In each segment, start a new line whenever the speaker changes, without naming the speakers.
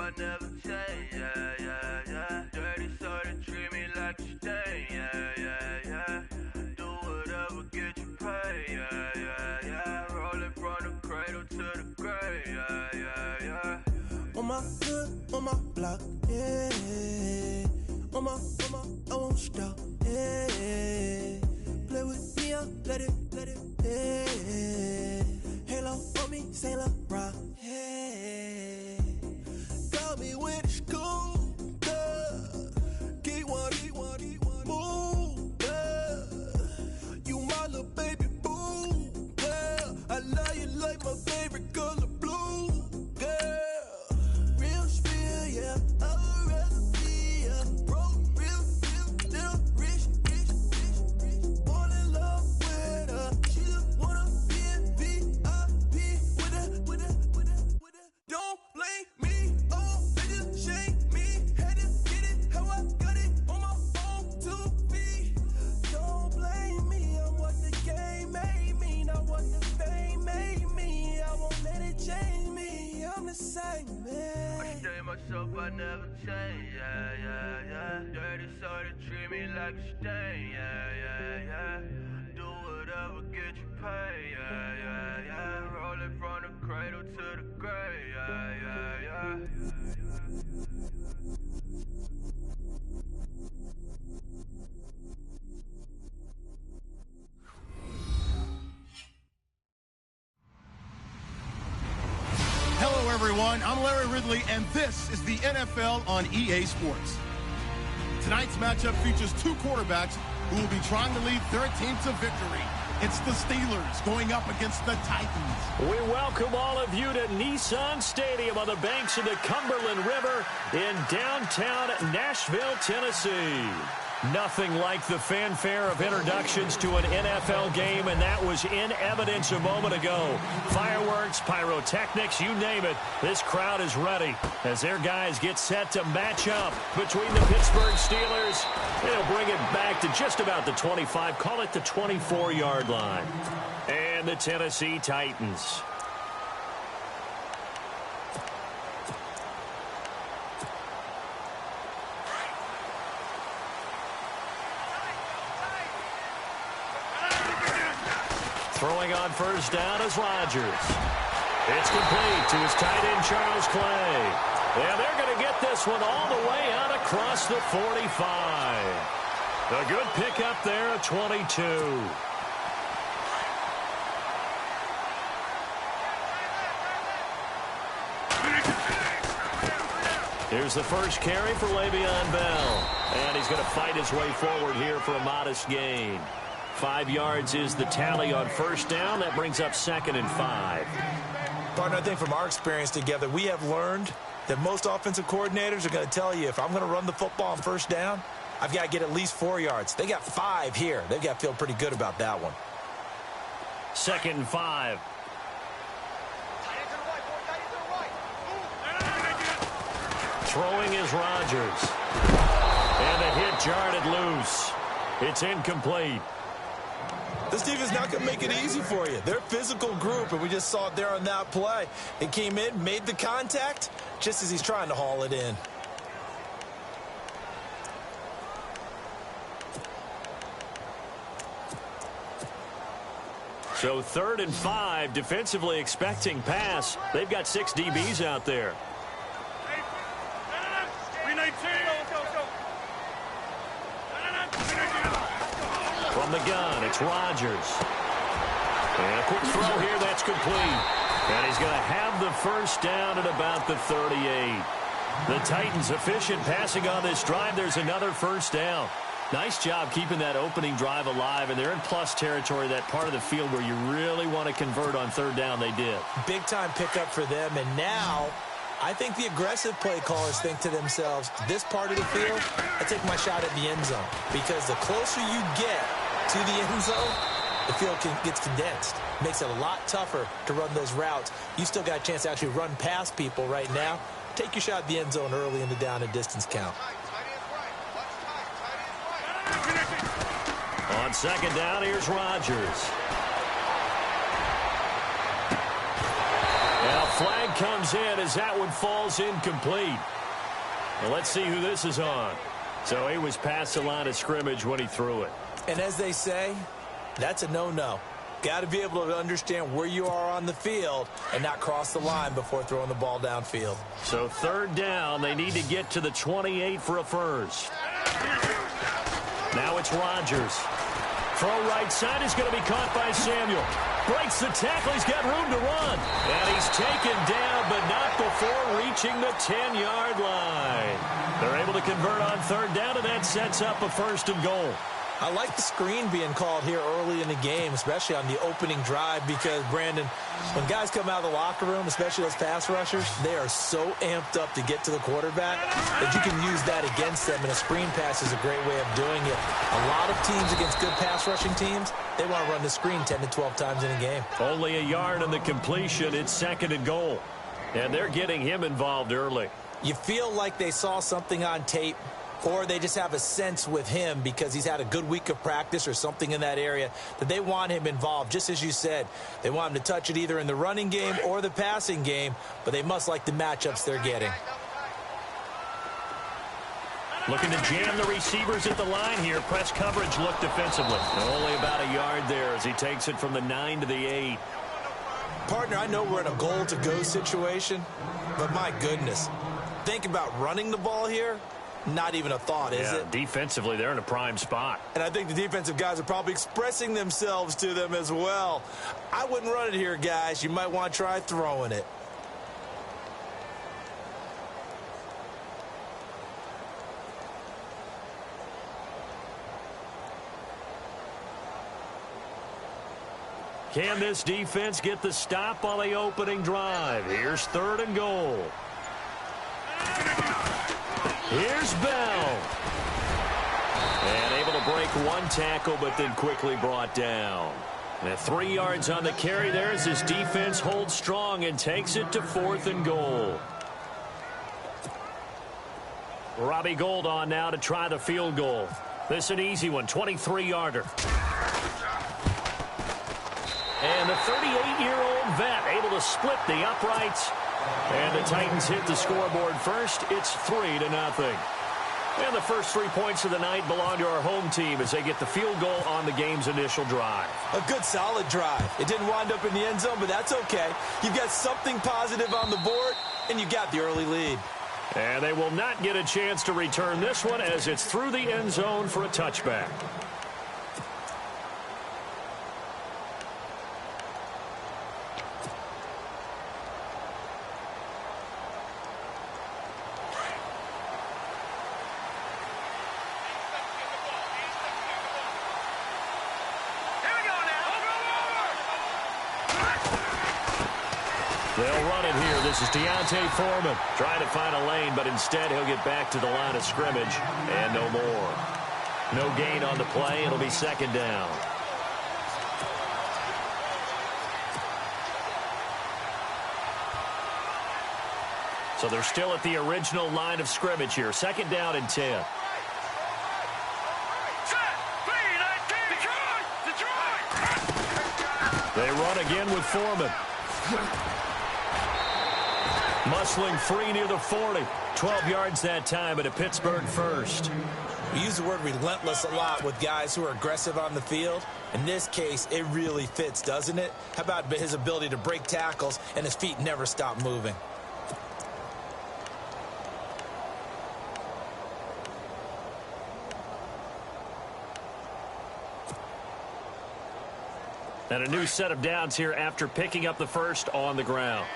I never change, yeah, yeah, yeah. Dirty so they treat me like a stain, yeah, yeah, yeah. Do whatever, get you paid, yeah, yeah, yeah. Rolling from the cradle to the grave, yeah, yeah, yeah.
On my hood, on my block, yeah. On my, I won't stop, yeah. Play with me, I let it, yeah. Halo on me, Saint Laurent, yeah. Got me when it's cool, yeah. Keep one, move, yeah. You my little baby boo, yeah. I love you like my favorite color blue, yeah. Real spill, yeah. I'd rather be a broke, real, still rich. Fall in love with her. She just wanna be in VIP with her. Don't blame me, oh, niggas shame me. Had to get it how I got it on my own 2 feet. Don't blame me, I'm what the game made me, not what the fame made me. I won't let it change me, I'm the same man.
I stay myself, I never change, yeah, yeah, yeah. Dirty so they treat me like a stain, yeah, yeah, yeah. Do whatever, get you paid, yeah, yeah, yeah. Rolling from the cradle to the grave, yeah, yeah, yeah.
Hello, everyone. I'm Larry Ridley, and this is the NFL on EA Sports. Tonight's matchup features two quarterbacks who will be trying to lead their team to victory. It's the Steelers going up against the Titans.
We welcome all of you to Nissan Stadium on the banks of the Cumberland River in downtown Nashville, Tennessee. Nothing like the fanfare of introductions to an NFL game, and that was in evidence a moment ago. Fireworks, pyrotechnics, you name it. This crowd is ready as their guys get set to match up between the Pittsburgh Steelers. They'll bring it back to just about the 25, call it the 24-yard line. And the Tennessee Titans. Throwing on first down is Rodgers. It's complete to his tight end, Charles Clay. And they're going to get this one all the way out across the 45. A good pickup there at 22. Here's the first carry for Le'Veon Bell. And he's going to fight his way forward here for a modest gain. 5 yards is the tally on first down. That brings up 2nd and 5.
Partner, I think from our experience together, we have learned that most offensive coordinators are going to tell you, if I'm going to run the football on first down, I've got to get at least 4 yards. They got 5 here. They've got to feel pretty good about that one.
2nd and 5. Throwing is Rodgers. And the hit jarred loose. It's incomplete.
This defense not going to make it easy for you. They're a physical group, and we just saw it there on that play. It came in, made the contact, just as he's trying to haul it in.
So 3rd and 5, defensively expecting pass. They've got 6 DBs out there. From the gun, it's Rodgers. And a quick throw here, that's complete. And he's going to have the first down at about the 38. The Titans efficient passing on this drive. There's another first down. Nice job keeping that opening drive alive, and they're in plus territory, that part of the field where you really want to convert on 3rd down. They did. Big-time pickup for them, and now I think the aggressive play callers think to themselves, this part of the field, I take my shot at the end zone, because the closer you get to the end zone, the field gets condensed. Makes it a lot tougher to run those routes. You still got a chance to actually run past people right now. Take your shot at the end zone early in the down and distance count. On 2nd down, here's Rodgers. Now Flag comes in as that one falls incomplete. Well, let's see who this is on. So he was past the line of scrimmage when he threw it.
And as they say, that's a no-no. Got to be able to understand where you are on the field and not cross the line before throwing the ball downfield.
So third down, they need to get to the 28 for a first. Now it's Rodgers. Throw right side is going to be caught by Samuel. Breaks the tackle. He's got room to run. And he's taken down, but not before reaching the 10-yard line. They're able to convert on third down, and that sets up a first and goal.
I like the screen being called here early in the game, especially on the opening drive, because, Brandon, when guys come out of the locker room, especially those pass rushers, they are so amped up to get to the quarterback that you can use that against them, and a screen pass is a great way of doing it. A lot of teams against good pass rushing teams, they want to run the screen 10 to 12 times in a game.
Only a yard on the completion. It's second and goal. And they're getting him involved early.
You feel like they saw something on tape, or they just have a sense with him because he's had a good week of practice or something in that area that they want him involved. Just as you said, they want him to touch it either in the running game or the passing game, but they must like the matchups they're getting.
Looking to jam the receivers at the line here. Press coverage look defensively. Only about a yard there as he takes it from the 9 to the 8.
Partner, I know we're in a goal-to-go situation, but my goodness, think about running the ball here. Not even a thought, is it?
Defensively, they're in a prime spot.
And I think the defensive guys are probably expressing themselves to them as well. I wouldn't run it here, guys. You might want to try throwing it.
Can this defense get the stop on the opening drive? Here's third and goal. Here's Bell. And able to break one tackle, but then quickly brought down. And 3 yards on the carry there as his defense holds strong and takes it to fourth and goal. Robbie Gould on now to try the field goal. This is an easy one, 23-yarder. And the 38-year-old vet able to split the uprights. And the Titans hit the scoreboard first. It's 3-0. And the first 3 points of the night belong to our home team as they get the field goal on the game's initial drive.
A good, solid drive. It didn't wind up in the end zone, but that's okay. You've got something positive on the board, and you got the early lead.
And they will not get a chance to return this one as it's through the end zone for a touchback. They'll run it here. This is Deontay Foreman trying to find a lane, but instead he'll get back to the line of scrimmage and no more. No gain on the play. It'll be second down. So they're still at the original line of scrimmage here. Second down and 10. They run again with Foreman. Muscling free near the 40. 12 yards that time, but a Pittsburgh first.
We use the word relentless a lot with guys who are aggressive on the field. In this case, it really fits, doesn't it? How about his ability to break tackles and his feet never stop moving?
And a new set of downs here after picking up the first on the ground.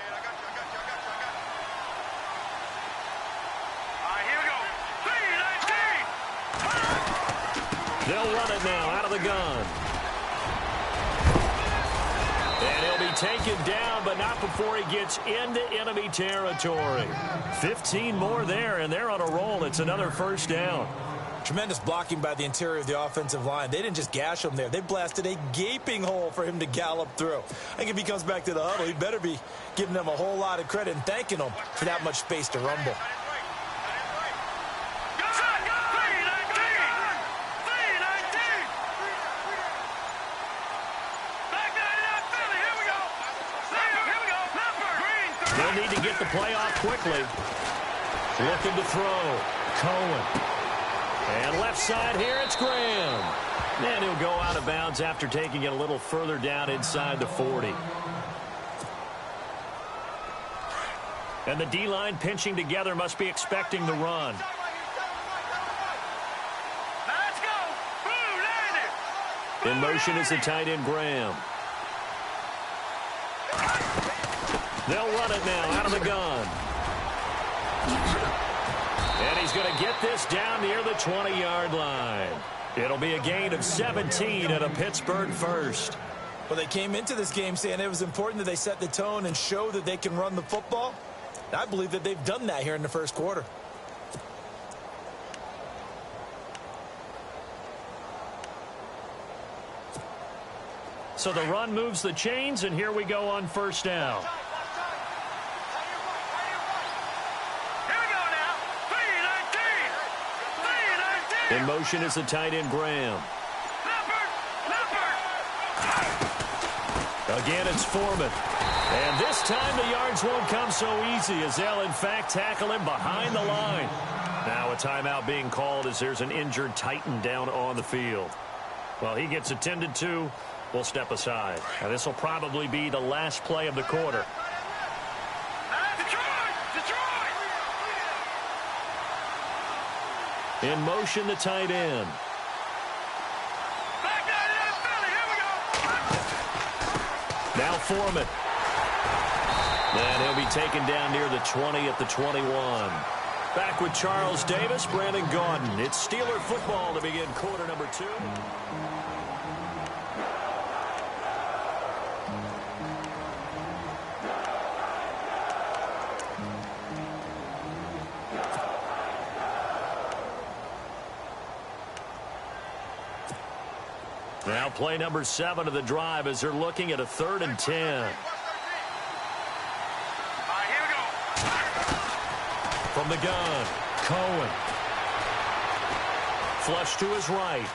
They'll run it now out of the gun. And he'll be taken down, but not before he gets into enemy territory. 15 more there, and they're on a roll. It's another first down.
Tremendous blocking by the interior of the offensive line. They didn't just gash him there. They blasted a gaping hole for him to gallop through. I think if he comes back to the huddle, he better be giving them a whole lot of credit and thanking them for that much space to rumble.
get the play off quickly. Looking to throw. Cohen. And left side here, it's Graham. And he'll go out of bounds after taking it a little further down inside the 40. And the D-line pinching together must be expecting the run.
Let's go. Boom, land it.
In motion is the tight end, Graham. They'll run it now out of the gun. And he's going to get this down near the 20-yard line. It'll be a gain of 17 and a Pittsburgh first.
Well, they came into this game saying it was important that they set the tone and show that they can run the football. I believe that they've done that here in the first quarter.
So the run moves the chains, and here we go on first down.
Here we go now. 3-19.
In motion is the tight end, Graham. Again, it's Foreman. And this time the yards won't come so easy as they'll, in fact, tackle him behind the line. Now a timeout being called as there's an injured Titan down on the field. Well, he gets attended to. We'll step aside. Now, this will probably be the last play of the quarter. In motion, the tight end. Now Foreman. And he'll be taken down near the 20 at the 21. Back with Charles Davis, Brandon Gaudin. It's Steeler football to begin quarter number 2. Now play number 7 of the drive as they're looking at a 3rd and 10. From the gun, Cohen. Flush to his right.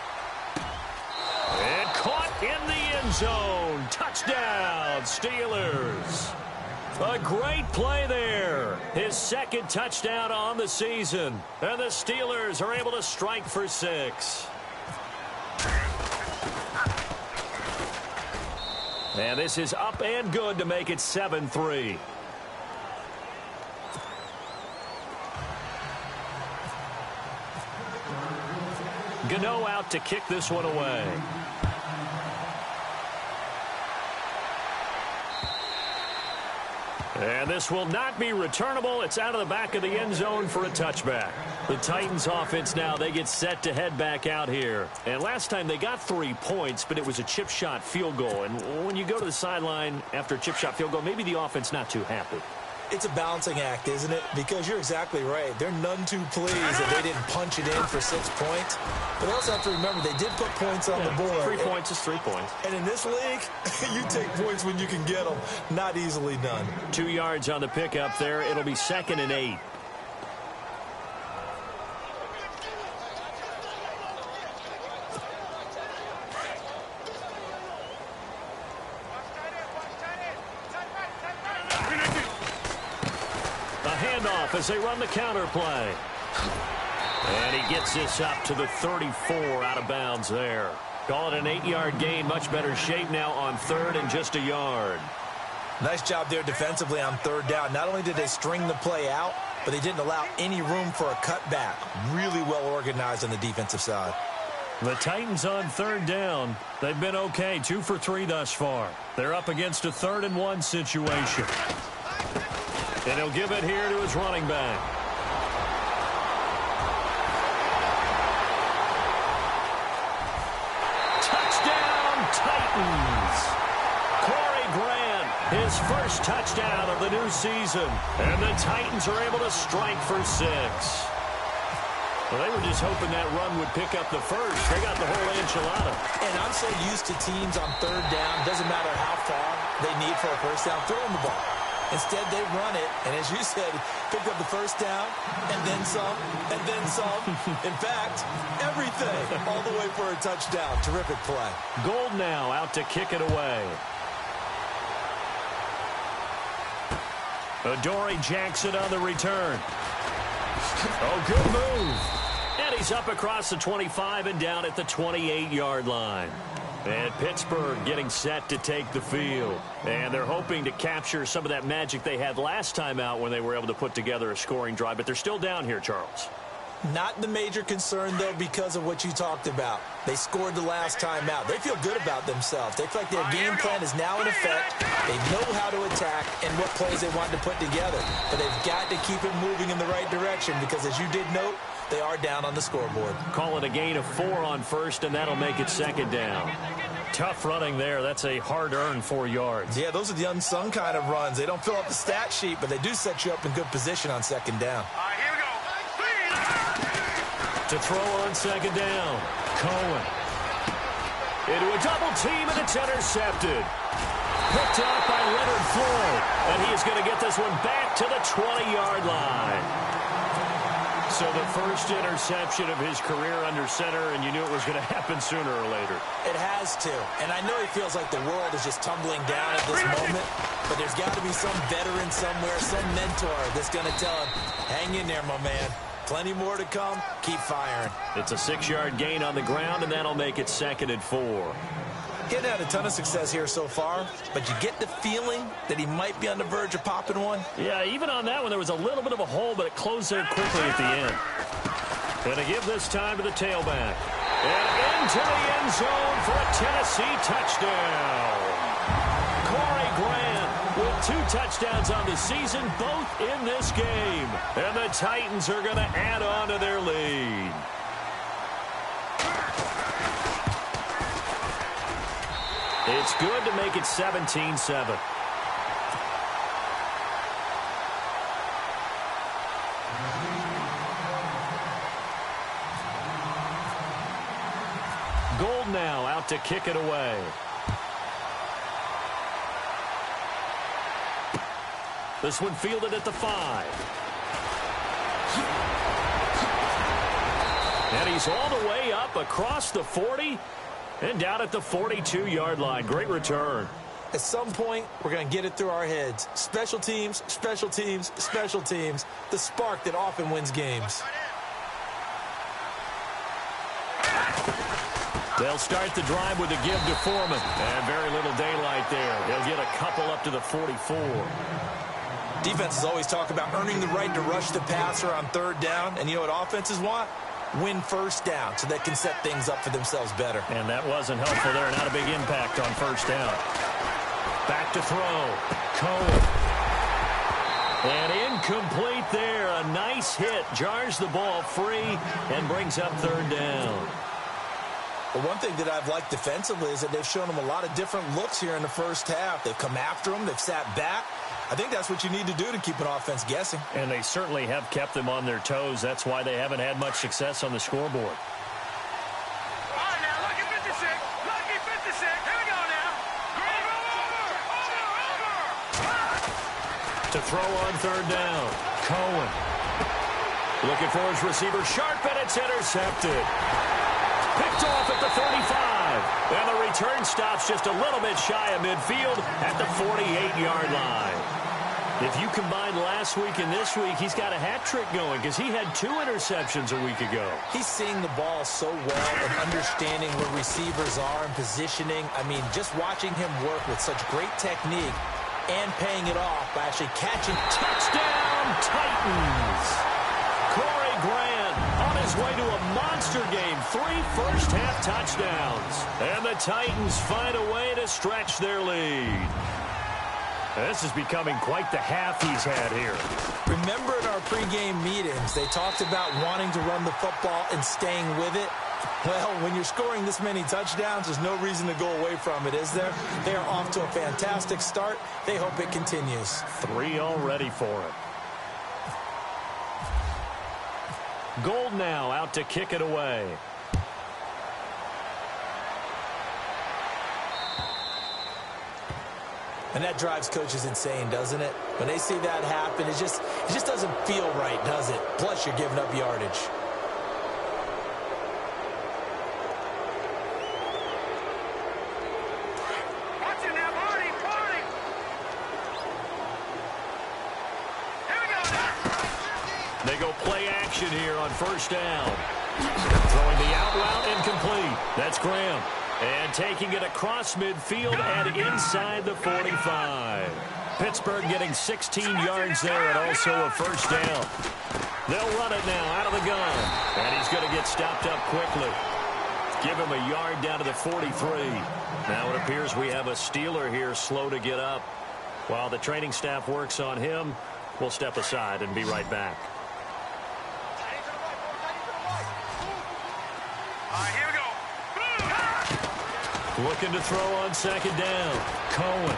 And caught in the end zone. Touchdown, Steelers. A great play there. His 2nd touchdown on the season. And the Steelers are able to strike for 6. And this is up and good to make it 7-3. Gano out to kick this one away. And this will not be returnable. It's out of the back of the end zone for a touchback. The Titans offense now, they get set to head back out here. And last time they got 3 points, but it was a chip shot field goal. And when you go to the sideline after a chip shot field goal, maybe the offense not too happy.
It's a balancing act, isn't it? Because you're exactly right. They're none too pleased that they didn't punch it in for 6 points. But they also have to remember they did put points on the board.
3 points is 3 points.
And in this league, you take points when you can get them. Not easily done.
2 yards on the pickup there. It'll be 2nd and 8. As they run the counter play. And he gets this up to the 34 out of bounds there. Call it an 8-yard gain. Much better shape now on 3rd and just a yard.
Nice job there defensively on 3rd down. Not only did they string the play out, but they didn't allow any room for a cutback. Really well organized on the defensive side.
The Titans on 3rd down. They've been okay. 2 for 3 thus far. They're up against a 3rd and 1 situation. And he'll give it here to his running back. Touchdown, Titans. Corey Grant, his first touchdown of the new season. And the Titans are able to strike for 6. Well, they were just hoping that run would pick up the first. They got the whole enchilada.
And I'm so used to teams on 3rd down. Doesn't matter how far they need for a first down, throwing the ball. Instead, they run it, and as you said, pick up the first down, and then some, and then some. In fact, everything, all the way for a touchdown. Terrific play.
Gold now out to kick it away. Adoree Jackson on the return. Oh, good move. And he's up across the 25 and down at the 28-yard line. And Pittsburgh getting set to take the field. And they're hoping to capture some of that magic they had last time out when they were able to put together a scoring drive. But they're still down here, Charles.
Not the major concern, though, because of what you talked about. They scored the last time out. They feel good about themselves. They feel like their game plan is now in effect. They know how to attack and what plays they want to put together. But they've got to keep it moving in the right direction because, as you did note, they are down on the scoreboard.
Call it a gain of 4 on first, and that'll make it second down. Tough running there. That's a hard-earned 4 yards.
Yeah, those are the unsung kind of runs. They don't fill up the stat sheet, but they do set you up in good position on second down.
Here we go.
To throw on second down, Cohen. Into a double team, and it's intercepted. Picked up by Leonard Floyd, and he is going to get this one back to the 20-yard line. So the first interception of his career under center, and you knew it was going to happen sooner or later.
It has to. And I know he feels like the world is just tumbling down at this moment, but there's got to be some veteran somewhere, some mentor that's going to tell him, hang in there, my man. Plenty more to come. Keep firing.
It's a 6-yard gain on the ground, and that'll make it second and 4.
Getting had a ton of success here so far, but you get the feeling that he might be on the verge of popping one.
Yeah, even on that one, there was a little bit of a hole, but it closed there quickly at the end. Going to give this time to the tailback. And into the end zone for a Tennessee touchdown. Corey Grant with 2 touchdowns on the season, both in this game. And the Titans are going to add on to their lead. It's good to make it 17-7. Gold now out to kick it away. This one fielded at the 5. And he's all the way up across the 40 and down at the 42-yard line. Great return.
At some point, we're going to get it through our heads. Special teams, special teams, special teams. The spark that often wins games.
They'll start the drive with a give to Foreman. And very little daylight there. They'll get a couple up to the 44.
Defenses always talk about earning the right to rush the passer on third down. And you know what offenses want? Win first down so they can set things up for themselves better.
And that wasn't helpful there. Not a big impact on first down. Back to throw. Cohen. And incomplete there. A nice hit. Jars the ball free and brings up third down.
Well, one thing that I've liked defensively is that they've shown them a lot of different looks here in the first half. They've come after them. They've sat back. I think that's what you need to do to keep an offense guessing.
And they certainly have kept them on their toes. That's why they haven't had much success on the scoreboard.
All right, now, lucky 56. Lucky 56. Here we go now.
To throw on third down. Cohen. Looking for his receiver. Sharp, and it's intercepted. Picked off at the 35. And the return stops just a little bit shy of midfield at the 48-yard line. If you combine last week and this week, he's got a hat trick going because he had 2 interceptions a week ago.
He's seeing the ball so well and understanding where receivers are and positioning. I mean, just watching him work with such great technique and paying it off by actually catching.
Touchdown, Titans! Corey Grant on his way to a monster game. 3 first-half touchdowns. And the Titans find a way to stretch their lead. This is becoming quite the half he's had here.
Remember in our pregame meetings, they talked about wanting to run the football and staying with it. Well, when you're scoring this many touchdowns, there's no reason to go away from it, is there? They are off to a fantastic start. They hope it continues.
3 already for him. Gold now out to kick it away.
And that drives coaches insane, doesn't it? When they see that happen, it just doesn't feel right, does it? Plus, you're giving up yardage.
Watch it now, Marty.
play action here on first down. Throwing the out route incomplete. That's Graham. And taking it across midfield and inside the 45. Pittsburgh getting 16 yards there and also a first down. They'll run it now out of the gun. And he's going to get stopped up quickly. Give him a yard down to the 43. Now it appears we have a Steeler here slow to get up. While the training staff works on him, we'll step aside and be right back.
All right, here we go.
Looking to throw on second down. Cohen.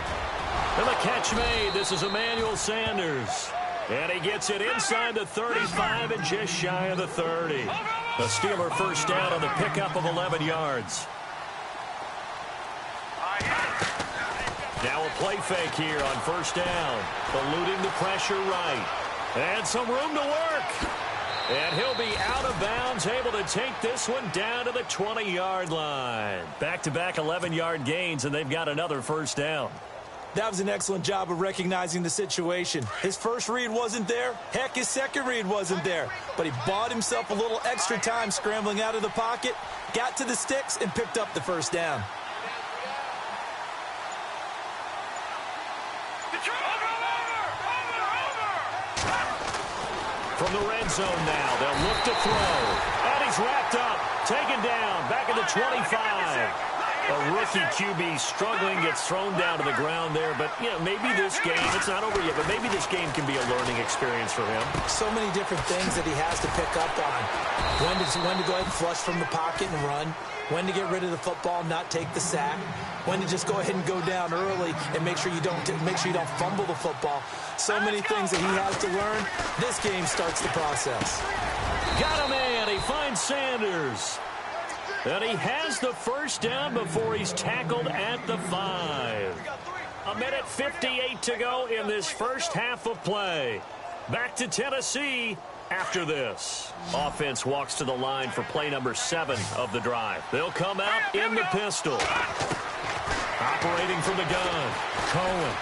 And the catch made. This is Emmanuel Sanders. And he gets it inside the 35 and just shy of the 30. The Steeler first down on the pickup of 11 yards. Now a play fake here on first down. Eluding the pressure right. And some room to work. And he'll be out of bounds, able to take this one down to the 20-yard line. Back-to-back 11-yard gains, and they've got another first down.
That was an excellent job of recognizing the situation. His first read wasn't there. Heck, his second read wasn't there. But he bought himself a little extra time scrambling out of the pocket, got to the sticks, and picked up the first down.
From the red zone now, they'll look to throw. And he's wrapped up, taken down, back at the 25. A rookie QB struggling, gets thrown down to the ground there. But, you know, maybe this game, it's not over yet, but maybe this game can be a learning experience for him.
So many different things that he has to pick up on. When to go ahead and flush from the pocket and run. When to get rid of the football, not take the sack. When to just go ahead and go down early and make sure you don't fumble the football. So many things that he has to learn. This game starts the process.
Got him in. He finds Sanders. And he has the first down before he's tackled at the 5. 1:58 to go in this first half of play. Back to Tennessee after this. Offense walks to the line for play number 7 of the drive. They'll come out in the pistol. Operating from the gun. Cohen.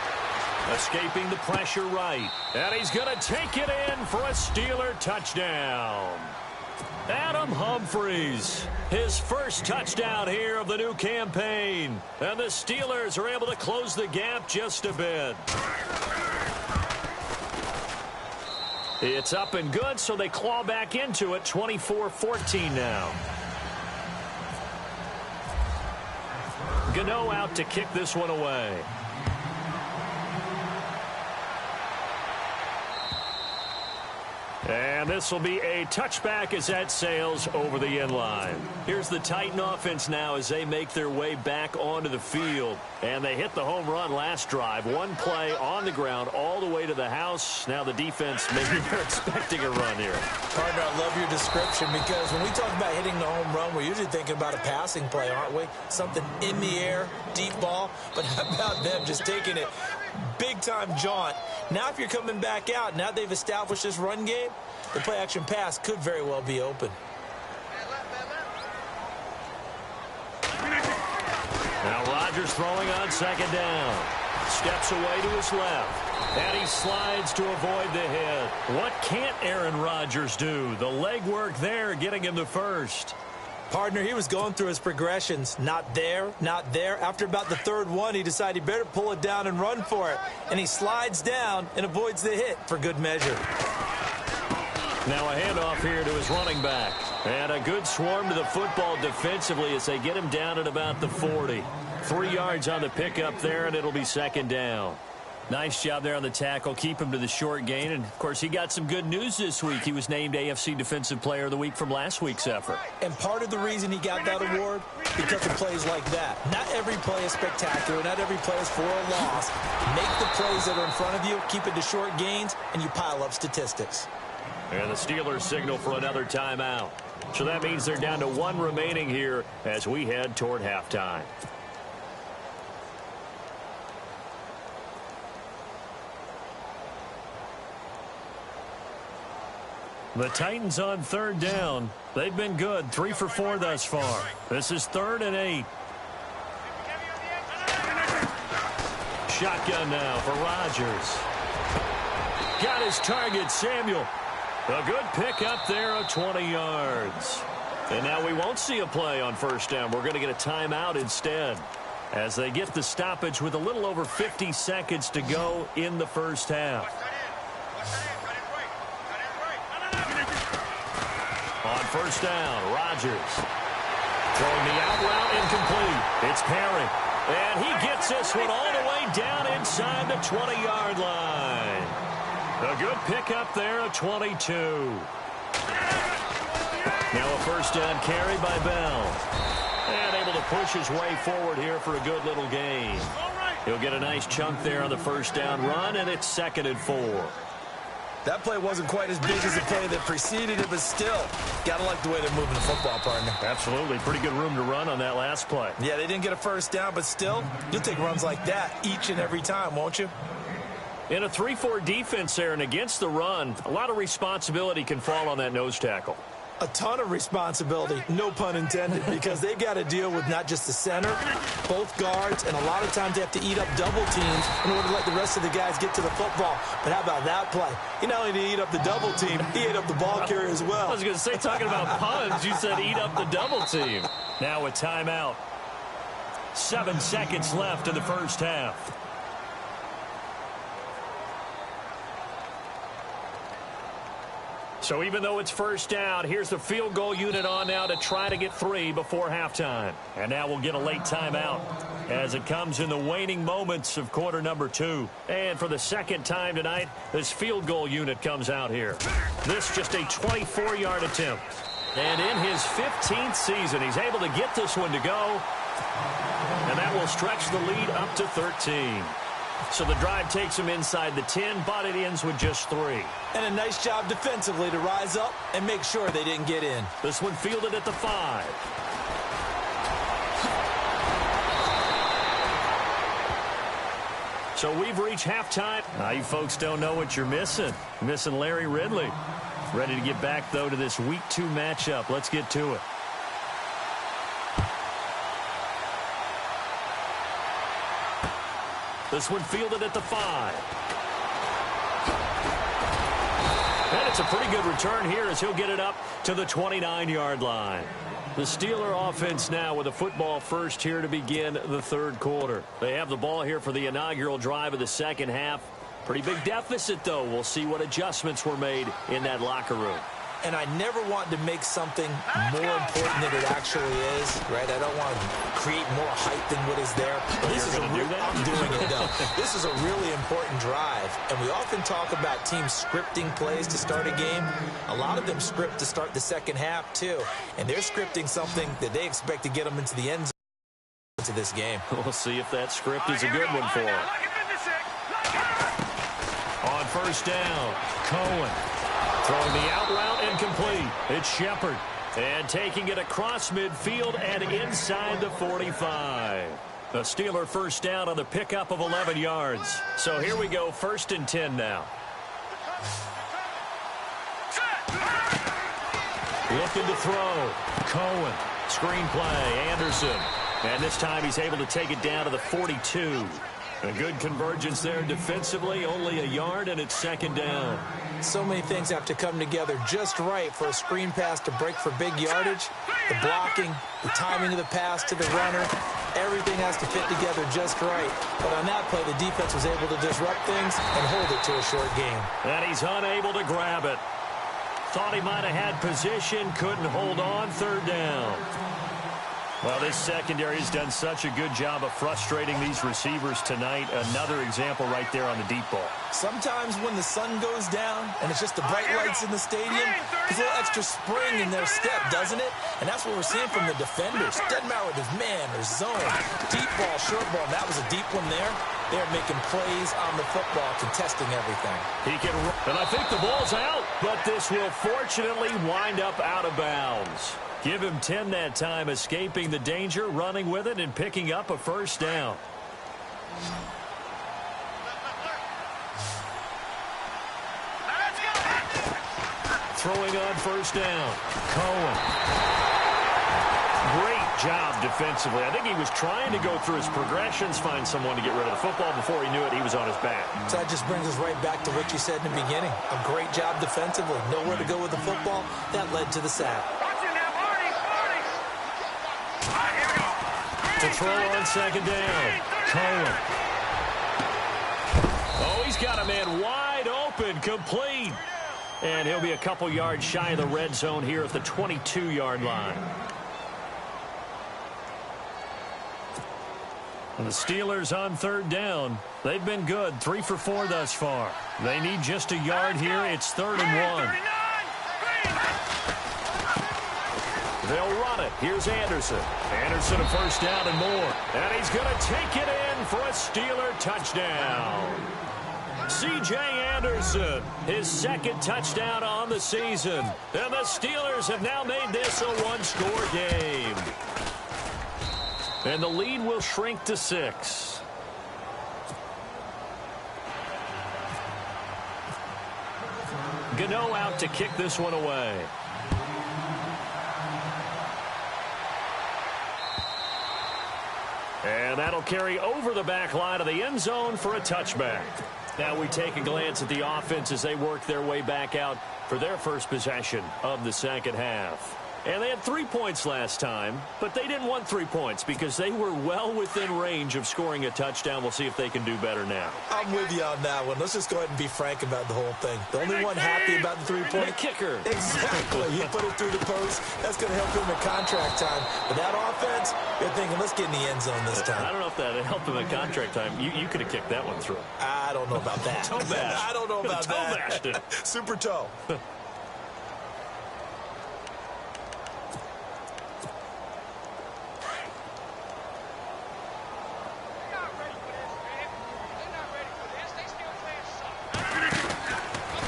Escaping the pressure right. And he's going to take it in for a Steeler touchdown. Adam Humphries, his first touchdown here of the new campaign. And the Steelers are able to close the gap just a bit. It's up and good, so they claw back into it, 24-14 now. Gano out to kick this one away. And this will be a touchback as that sails over the end line. Here's the Titan offense now as they make their way back onto the field. And they hit the home run last drive. One play on the ground all the way to the house. Now the defense, maybe they're expecting a run here.
Partner, I love your description because when we talk about hitting the home run, we're usually thinking about a passing play, aren't we? Something in the air, deep ball. But how about them just taking it big-time jaunt? Now if you're coming back out, now they've established this run game, the play-action pass could very well be open.
Now Rodgers throwing on second down. Steps away to his left. And he slides to avoid the hit. What can't Aaron Rodgers do? The leg work there getting him the first.
Partner, he was going through his progressions. Not there, not there. After about the third one, he decided he better pull it down and run for it. And he slides down and avoids the hit for good measure.
Now a handoff here to his running back. And a good swarm to the football defensively as they get him down at about the 40. 3 yards on the pickup there, and it'll be second down. Nice job there on the tackle. Keep him to the short gain. And, of course, he got some good news this week. He was named AFC Defensive Player of the Week from last week's effort.
And part of the reason he got that award, because of plays like that. Not every play is spectacular. Not every play is for a loss. Make the plays that are in front of you, keep it to short gains, and you pile up statistics.
And the Steelers signal for another timeout. So that means they're down to 1 remaining here as we head toward halftime. The Titans on third down. They've been good. 3 for 4 thus far. This is 3rd and 8. Shotgun now for Rodgers. Got his target, Samuel. A good pickup there of 20 yards. And now we won't see a play on first down. We're going to get a timeout instead as they get the stoppage with a little over 50 seconds to go in the first half. On first down, Rodgers throwing the out route incomplete. It's Perry. And he gets this one all the way down inside the 20-yard line. A good pickup there of 22. Now a first down carry by Bell. And able to push his way forward here for a good little gain. He'll get a nice chunk there on the first down run, and it's 2nd and 4.
That play wasn't quite as big as the play that preceded it, but still, got to like the way they're moving the football, partner.
Absolutely. Pretty good room to run on that last play.
Yeah, they didn't get a first down, but still, you'll take runs like that each and every time, won't you?
In a 3-4 defense there and against the run, a lot of responsibility can fall on that nose tackle.
A ton of responsibility, no pun intended, because they've got to deal with not just the center, both guards, and a lot of times they have to eat up double teams in order to let the rest of the guys get to the football. But how about that play? He not only did he eat up the double team, he ate up the ball carrier as well.
I was going to say, talking about puns, you said eat up the double team. Now a timeout. 7 seconds left in the first half. So even though it's first down, here's the field goal unit on now to try to get 3 before halftime. And now we'll get a late timeout as it comes in the waning moments of quarter number 2. And for the second time tonight, this field goal unit comes out here. This just a 24-yard attempt. And in his 15th season, he's able to get this one to go. And that will stretch the lead up to 13. So the drive takes him inside the 10, but it ends with just 3.
And a nice job defensively to rise up and make sure they didn't get in.
This one fielded at the 5. So we've reached halftime. Now you folks don't know what you're missing. Missing Larry Ridley. Ready to get back, though, to this Week 2 matchup. Let's get to it. This one fielded at the 5. And it's a pretty good return here as he'll get it up to the 29-yard line. The Steeler offense now with a football first here to begin the third quarter. They have the ball here for the inaugural drive of the second half. Pretty big deficit, though. We'll see what adjustments were made in that locker room.
And I never want to make something more important than it actually is, right? I don't want to create more hype than what is there. But this is I'm doing it, though. This is a really important drive. And we often talk about teams scripting plays to start a game. A lot of them script to start the second half, too. And they're scripting something that they expect to get them into the end zone to this game.
We'll see if that script is a good one for them. On first down, Cohen. Throwing the out route incomplete. It's Shepard. And taking it across midfield and inside the 45. The Steeler first down on the pickup of 11 yards. So here we go, 1st and 10 now. Looking to throw. Cohen. Screenplay. Anderson. And this time he's able to take it down to the 42. A good convergence there defensively, only a yard, and it's 2nd down.
So many things have to come together just right for a screen pass to break for big yardage. The blocking, the timing of the pass to the runner, everything has to fit together just right. But on that play, the defense was able to disrupt things and hold it to a short game.
And he's unable to grab it. Thought he might have had position, couldn't hold on, 3rd down. Well, this secondary has done such a good job of frustrating these receivers tonight. Another example right there on the deep ball.
Sometimes when the sun goes down and it's just the bright lights in the stadium, there's a little extra spring in their step, doesn't it? And that's what we're seeing from the defenders. Doesn't matter whether it's man or zone. Deep ball, short ball, and that was a deep one there. They're making plays on the football, contesting everything.
He can run, and I think the ball's out, but this will fortunately wind up out of bounds. Give him 10 that time, escaping the danger, running with it, and picking up a first down. Throwing on first down. Cohen. Great job defensively. I think he was trying to go through his progressions, find someone to get rid of the football. Before he knew it, he was on his back.
So that just brings us right back to what you said in the beginning. A great job defensively. Nowhere to go with the football. That led to the sack.
To throw on second down. Cohen. Oh, he's got a man wide open, complete. And he'll be a couple yards shy of the red zone here at the 22-yard line. And the Steelers on third down. They've been good, 3 for 4 thus far. They need just a yard here. It's 3rd and 1. They'll run it. Here's Anderson. Anderson a first down and more. And he's going to take it in for a Steeler touchdown. C.J. Anderson, his second touchdown on the season. And the Steelers have now made this a one-score game. And the lead will shrink to 6. Gano out to kick this one away. And that'll carry over the back line of the end zone for a touchback. Now we take a glance at the offense as they work their way back out for their first possession of the second half. And they had 3 points last time, but they didn't want 3 points because they were well within range of scoring a touchdown. We'll see if they can do better now.
I'm with you on that one. Let's just go ahead and be frank about the whole thing. The only one happy about the 3-point.
The kicker.
Exactly. He put it through the post. That's going to help him in contract time. But that offense, you're thinking, let's get in the end zone this time.
I don't know if that helped him in contract time. You could have kicked that one through.
I don't know about that.
Toe bash.
I don't know about
toe
that.
Bashed it.
Super toe.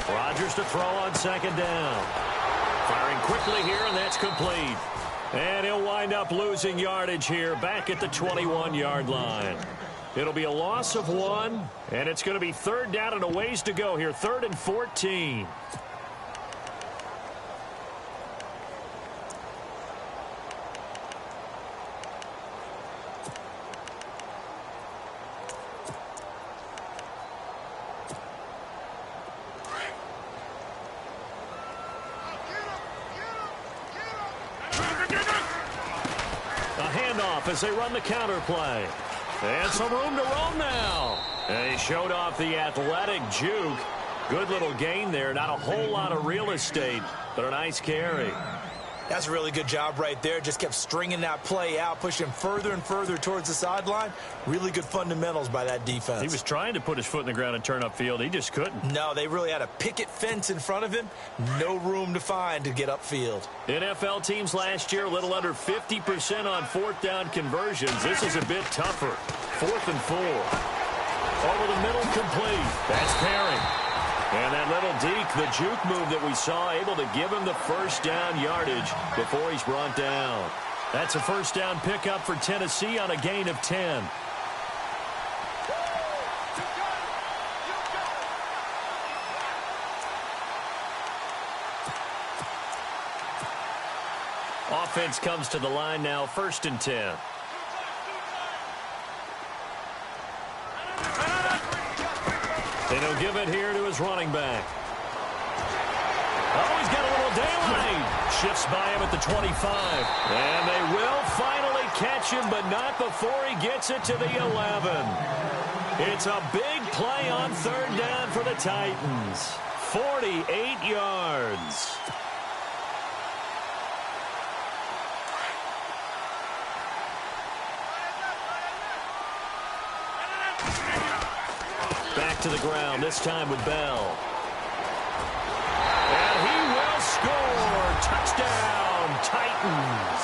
Rodgers to throw on second down. Firing quickly here, and that's complete. And he'll wind up losing yardage here back at the 21-yard line. It'll be a loss of 1, and it's going to be 3rd down and a ways to go here, 3rd and 14. As they run the counter play. And some room to roam now. And he showed off the athletic juke. Good little gain there. Not a whole lot of real estate, but a nice carry.
That's a really good job right there. Just kept stringing that play out, pushing further and further towards the sideline. Really good fundamentals by that defense.
He was trying to put his foot in the ground and turn upfield. He just couldn't.
No, they really had a picket fence in front of him. No room to find to get upfield.
NFL teams last year, a little under 50% on 4th down conversions. This is a bit tougher. 4th and 4. Over the middle, complete. That's Perry. And that little deke, the juke move that we saw, able to give him the first down yardage before he's brought down. That's a first down pickup for Tennessee on a gain of 10. Offense comes to the line now, 1st and 10. And he'll give it here to his running back. Oh, he's got a little daylight. Shifts by him at the 25. And they will finally catch him, but not before he gets it to the 11. It's a big play on 3rd down for the Titans. 48 yards. Back to the ground, this time with Bell. And he will score. Touchdown, Titans.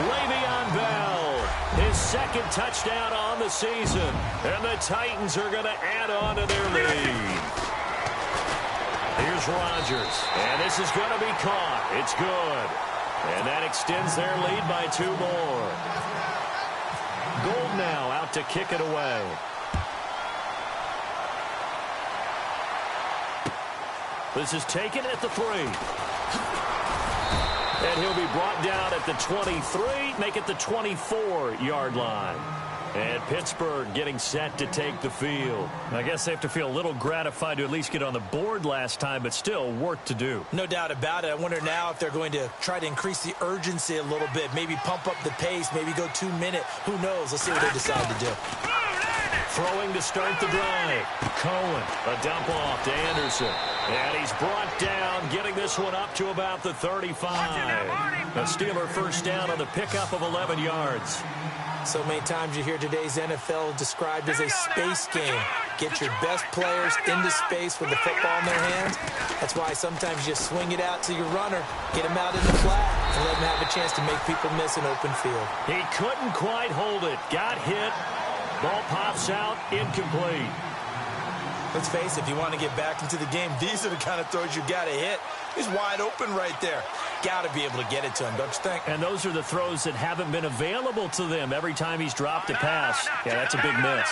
Le'Veon Bell, his 2nd touchdown on the season. And the Titans are going to add on to their lead. Here's Rodgers. And this is going to be caught. It's good. And that extends their lead by 2 more. Gold now out to kick it away. This is taken at the 3. And he'll be brought down at the 23, make it the 24-yard line. And Pittsburgh getting set to take the field. I guess they have to feel a little gratified to at least get on the board last time, but still work to do.
No doubt about it. I wonder now if they're going to try to increase the urgency a little bit, maybe pump up the pace, maybe go 2 minute. Who knows? Let's see what they decide to do.
Throwing to start the drive. Cohen, a dump off to Anderson. And he's brought down, getting this one up to about the 35. A Steeler first down on the pickup of 11 yards.
So many times you hear today's NFL described as a space game. Get your best players into space with the football in their hands. That's why sometimes you just swing it out to your runner, get him out in the flat, and let him have a chance to make people miss an open field.
He couldn't quite hold it. Got hit. Ball pops out, incomplete.
Let's face it, if you want to get back into the game, these are the kind of throws you got to hit. He's wide open right there. Got to be able to get it to him, don't you think?
And those are the throws that haven't been available to them every time he's dropped a pass. Yeah, that's a big miss.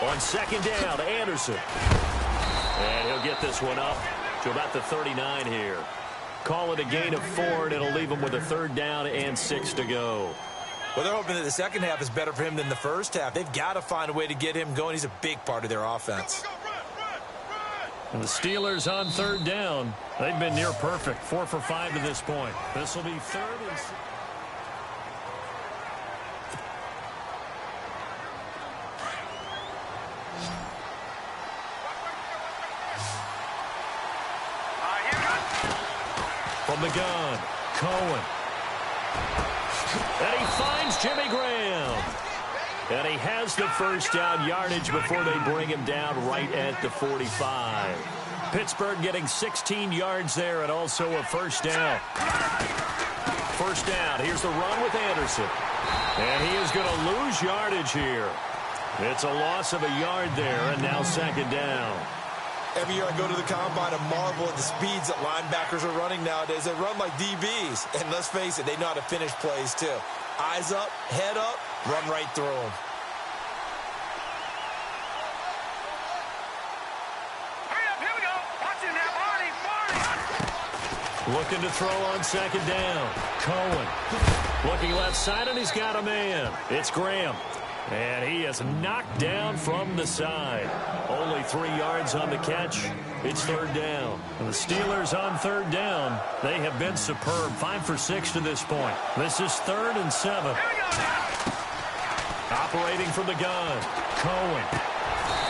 On second down, Anderson. And he'll get this one up to about the 39 here. Call it a gain of 4, and it'll leave him with a third down and 6 to go.
Well, they're hoping that the second half is better for him than the first half. They've got to find a way to get him going. He's a big part of their offense.
And the Steelers on third down. They've been near perfect, 4 for 5 to this point. This will be third and 6. From the gun, Cohen. And he finds Jimmy Graham. And he has the first down yardage before they bring him down right at the 45. Pittsburgh getting 16 yards there and also a first down. First down. Here's the run with Anderson. And he is going to lose yardage here. It's a loss of a yard there, and now second down.
Every year I go to the combine and marvel at the speeds that linebackers are running nowadays. They run like DBs. And let's face it, they know how to finish plays too. Eyes up, head up, run right through them.
Hurry up, here we go. Watch it now, Barney.
Looking to throw on second down. Cohen looking left side, and he's got a man. It's Graham. And he is knocked down from the side. Only 3 yards on the catch. It's third down. And the Steelers on third down, they have been superb. 5 for 6 to this point. This is 3rd and 7. Operating from the gun, Cohen.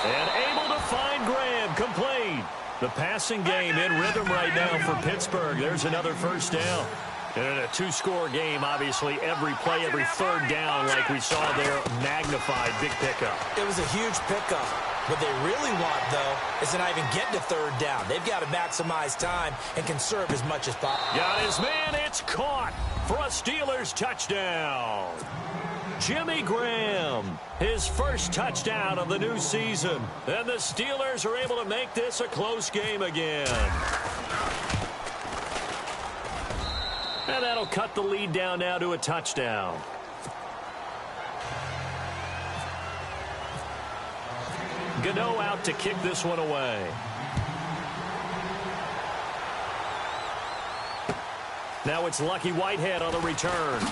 And able to find Graham, complete. The passing game in rhythm right now for Pittsburgh. There's another first down. And in a 2-score game, obviously, every play, every third down, like we saw there, magnified, big pickup.
It was a huge pickup. What they really want, though, is to not even get to third down. They've got to maximize time and conserve as much as possible.
Got his man. It's caught for a Steelers touchdown. Jimmy Graham, his first touchdown of the new season. And the Steelers are able to make this a close game again. And that'll cut the lead down now to a touchdown. Gano out to kick this one away. Now it's Lucky Whitehead on the return.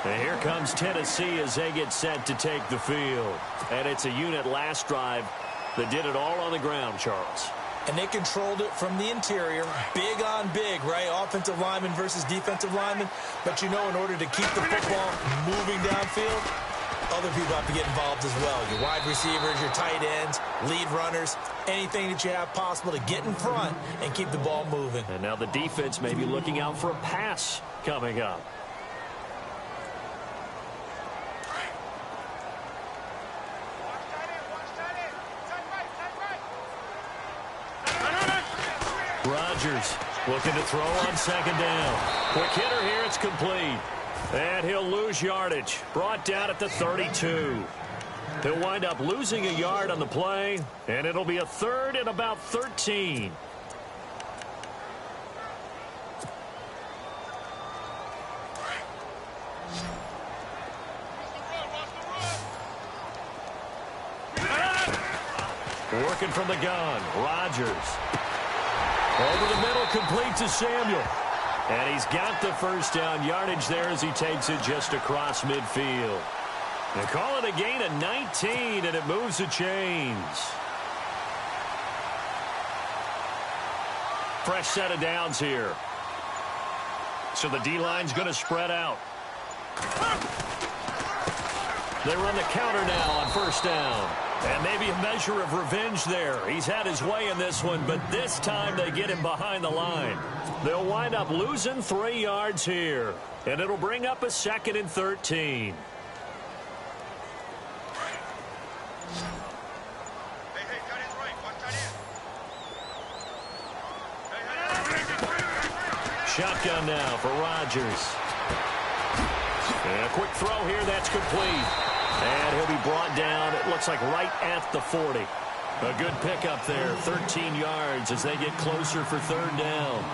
And here comes Tennessee as they get set to take the field. And it's a unit last drive that did it all on the ground, Charles.
And they controlled it from the interior. Big on big, right? Offensive lineman versus defensive lineman. But you know, in order to keep the football moving downfield, other people have to get involved as well. Your wide receivers, your tight ends, lead runners, anything that you have possible to get in front and keep the ball moving.
And now the defense may be looking out for a pass coming up. Rodgers looking to throw on second down. Quick hitter here, it's complete. And he'll lose yardage. Brought down at the 32. He'll wind up losing a yard on the play, and it'll be a third and about 13. Working from the gun, Rodgers. Over the middle, complete to Samuel. And he's got the first down yardage there as he takes it just across midfield. They call it a gain of 19, and it moves the chains. Fresh set of downs here. So the D-line's going to spread out. They run the counter now on first down. And maybe a measure of revenge there. He's had his way in this one, but this time they get him behind the line. They'll wind up losing 3 yards here. And it'll bring up a 2nd and 13. Shotgun now for Rodgers. And a quick throw here, that's complete. And he'll be brought down, it looks like right at the 40. A good pickup there, 13 yards as they get closer for 3rd down.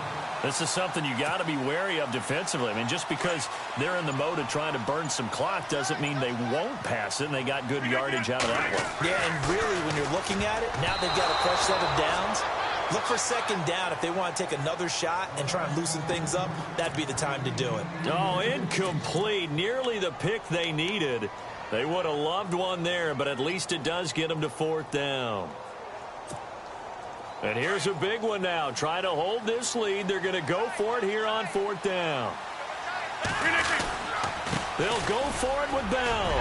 This is something you got to be wary of defensively. I mean, just because they're in the mode of trying to burn some clock doesn't mean they won't pass it, and they got good yardage out of that one.
Yeah, and really, when you're looking at it, now they've got a fresh set of downs. Look for 2nd down. If they want to take another shot and try and loosen things up, that'd be the time to do it.
Oh, incomplete. Nearly the pick they needed. They would have loved one there, but at least it does get them to 4th down. And here's a big one now. Trying to hold this lead. They're going to go for it here on 4th down. They'll go for it with Bell.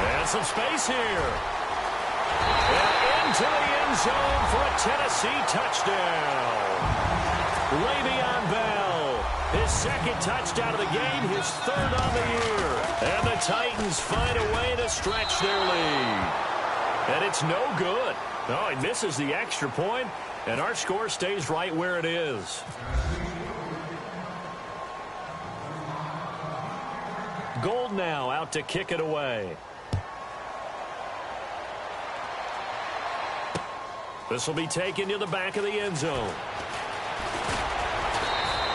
And some space here. And into the end zone for a Tennessee touchdown. Le'Veon Bell, his 2nd touchdown of the game, his 3rd on the year. And the Titans find a way to stretch their lead. And it's no good. No, he misses the extra point, and our score stays right where it is. Gold now out to kick it away. This will be taken to the back of the end zone.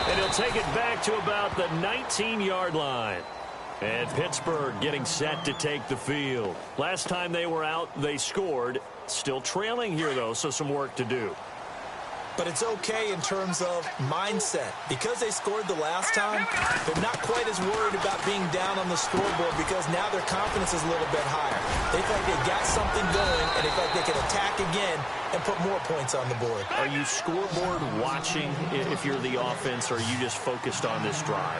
And he'll take it back to about the 19-yard line. And Pittsburgh getting set to take the field. Last time they were out, they scored. Still trailing here, though, so some work to do.
But it's okay in terms of mindset. Because they scored the last time, they're not quite as worried about being down on the scoreboard because now their confidence is a little bit higher. They feel like they got something going, and they feel like they can attack again and put more points on the board.
Are you scoreboard watching if you're the offense, or are you just focused on this drive?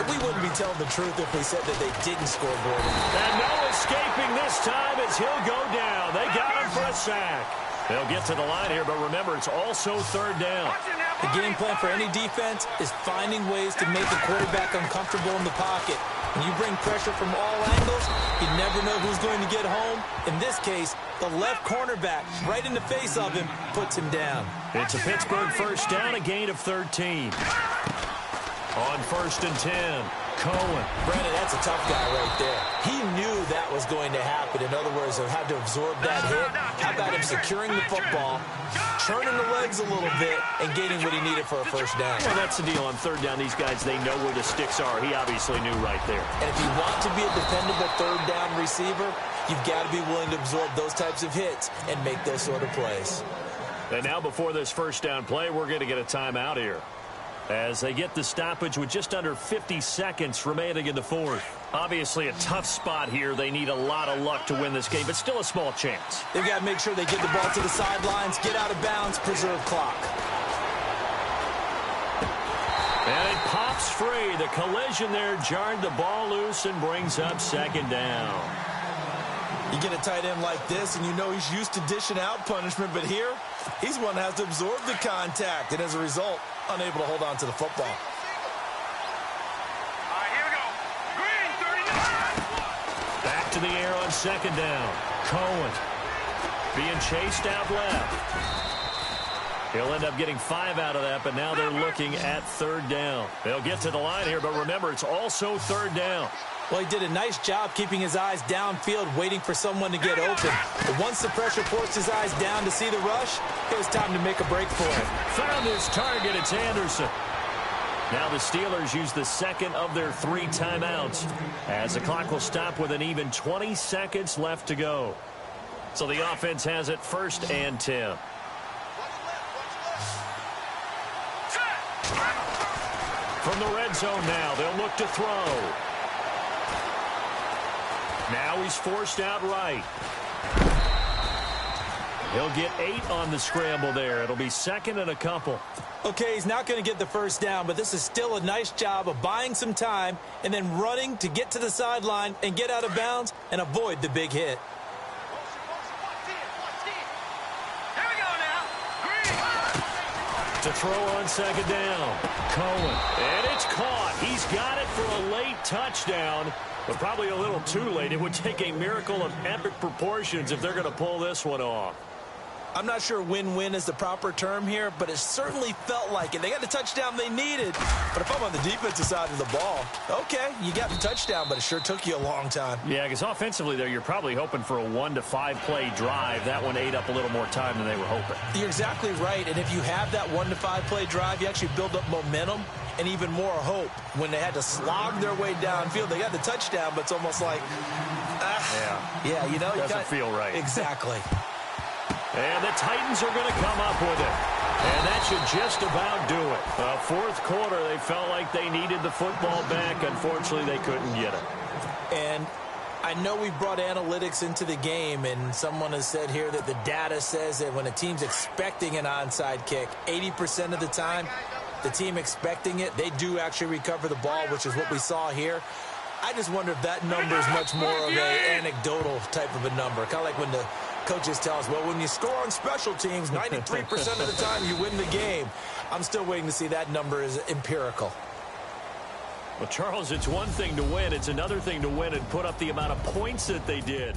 We wouldn't be telling the truth if we said that they didn't scoreboard.
And no escaping this time as he'll go down. They got him for a sack. They'll get to the line here, but remember, it's also 3rd down.
The game plan for any defense is finding ways to make the quarterback uncomfortable in the pocket. When you bring pressure from all angles, you never know who's going to get home. In this case, the left cornerback, right in the face of him, puts him down.
It's a Pittsburgh first down, a gain of 13. On 1st and 10, Cohen.
Brandon, that's a tough guy right there. He knew that was going to happen. In other words, he had to absorb that hit. How about him securing the football, turning the legs a little bit, and getting what he needed for a first down?
Well, that's the deal. On 3rd down, these guys, they know where the sticks are. He obviously knew right there.
And if you want to be a dependable 3rd down receiver, you've got to be willing to absorb those types of hits and make those sort of plays.
And now before this first down play, we're going to get a timeout here, as they get the stoppage with just under 50 seconds remaining in the 4th. Obviously a tough spot here. They need a lot of luck to win this game, but still a small chance.
They've got to make sure they get the ball to the sidelines, get out of bounds, preserve clock.
And it pops free. The collision there jarred the ball loose and brings up 2nd down.
You get a tight end like this, and you know he's used to dishing out punishment, but here, he's one that has to absorb the contact, and as a result, unable to hold on to the football.
All right, here we go. Green, 30.
Back to the air on 2nd down. Cohen being chased out left. He'll end up getting 5 out of that, but now they're looking at 3rd down. They'll get to the line here, but remember, it's also 3rd down.
Well, he did a nice job keeping his eyes downfield, waiting for someone to get open. But once the pressure forced his eyes down to see the rush, it was time to make a break for it.
Found his target. It's Anderson. Now the Steelers use the 2nd of their 3 timeouts, as the clock will stop with an even 20 seconds left to go. So the offense has it 1st and 10. From the red zone now, they'll look to throw. Now he's forced out right. He'll get 8 on the scramble there. It'll be 2nd and a couple.
Okay, he's not going to get the first down, but this is still a nice job of buying some time and then running to get to the sideline and get out of bounds and avoid the big hit.
To throw on 2nd down. Cohen. And it's caught. He's got it for a late touchdown, but probably a little too late. It would take a miracle of epic proportions if they're going to pull this one off.
I'm not sure win-win is the proper term here, but it certainly felt like it. They got the touchdown they needed. But if I'm on the defensive side of the ball, okay, you got the touchdown, but it sure took you a long time.
Yeah, because offensively there, you're probably hoping for a 1 to 5 play drive. That one ate up a little more time than they were hoping.
You're exactly right, and if you have that 1 to 5 play drive, you actually build up momentum and even more hope. When they had to slog their way downfield, they got the touchdown, but it's almost like, yeah, you know,
doesn't feel right.
Exactly.
And the Titans are going to come up with it. And that should just about do it. 4th quarter, they felt like they needed the football back. Unfortunately, they couldn't get it.
And I know we brought analytics into the game, and someone has said here that the data says that when a team's expecting an onside kick, 80% of the time, the team expecting it, they do actually recover the ball, which is what we saw here. I just wonder if that number is much more of a anecdotal type of a number. Kind of like when the coaches tell us, well, when you score on special teams, 93% of the time you win the game. I'm still waiting to see that number is empirical.
Well, Charles, it's one thing to win. It's another thing to win and put up the amount of points that they did.